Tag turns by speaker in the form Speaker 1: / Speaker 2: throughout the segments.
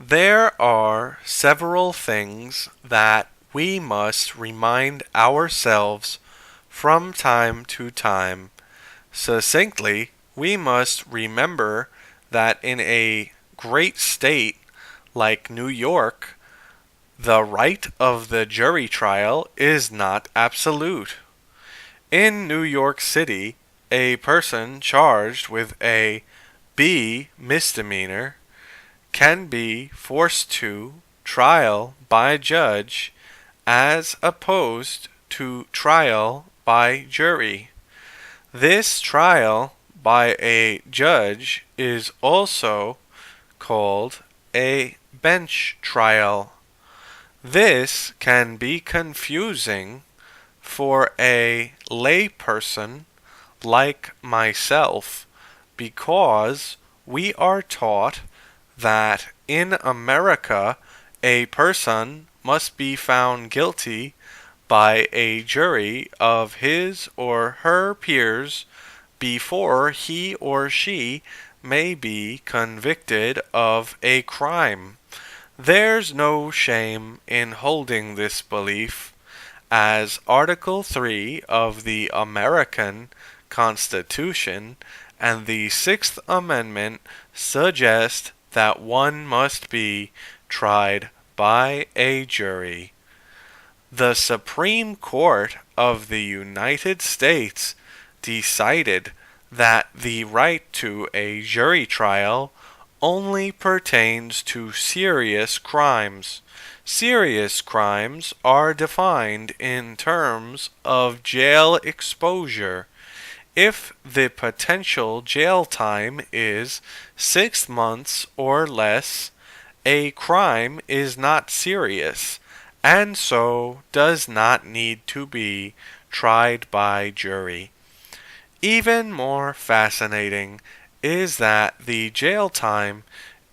Speaker 1: There are several things that we must remind ourselves from time to time. Succinctly, we must remember that in a great state like New York, the right of the jury trial is not absolute. In New York City, a person charged with a B misdemeanor can be forced to trial by judge as opposed to trial by jury. This trial by a judge is also called a bench trial. This can be confusing for a layperson like myself because we are taught that in America a person must be found guilty by a jury of his or her peers before he or she may be convicted of a crime. There's no shame in holding this belief, as Article 3 of the American Constitution and the Sixth Amendment suggest that one must be tried by a jury. The Supreme Court of the United States decided that the right to a jury trial only pertains to serious crimes. Serious crimes are defined in terms of jail exposure. If the potential jail time is 6 months or less, a crime is not serious and so does not need to be tried by jury. Even more fascinating is that the jail time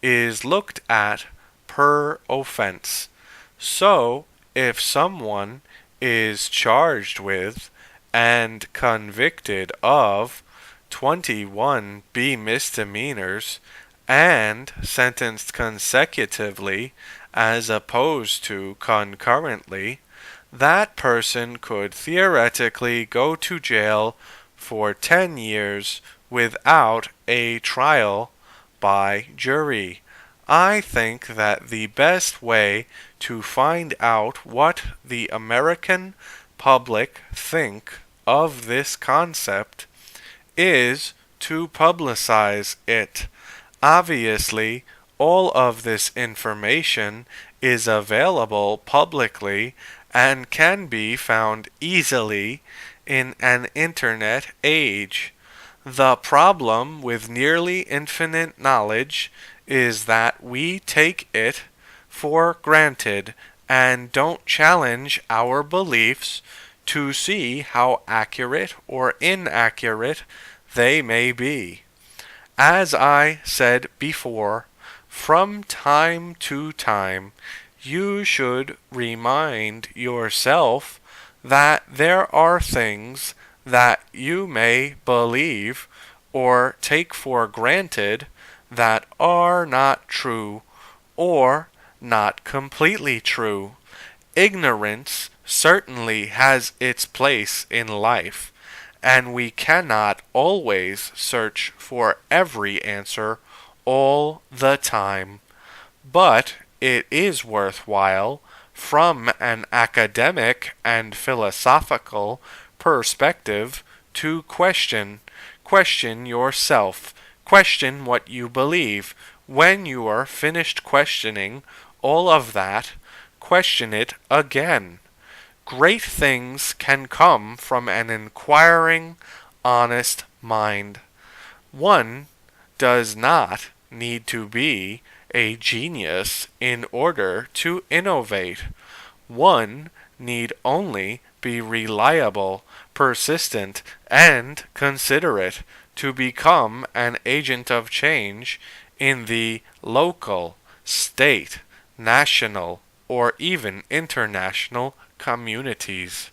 Speaker 1: is looked at per offense. So, if someone is charged with and convicted of 21 B misdemeanors and sentenced consecutively as opposed to concurrently, that person could theoretically go to jail for 10 years without a trial by jury. I think that the best way to find out what the American public think of this concept is to publicize it. Obviously, all of this information is available publicly and can be found easily in an internet age. The problem with nearly infinite knowledge is that we take it for granted and don't challenge our beliefs to see how accurate or inaccurate they may be. As I said before, from time to time, you should remind yourself that there are things that you may believe or take for granted that are not true or not completely true. Ignorance certainly has its place in life, and we cannot always search for every answer all the time. But it is worthwhile, from an academic and philosophical perspective, to question yourself, question what you believe. When you are finished questioning all of that, question it again. Great things can come from an inquiring, honest mind. One does not need to be a genius in order to innovate. One need only be reliable, persistent, and considerate to become an agent of change in the local, state, national, or even international communities.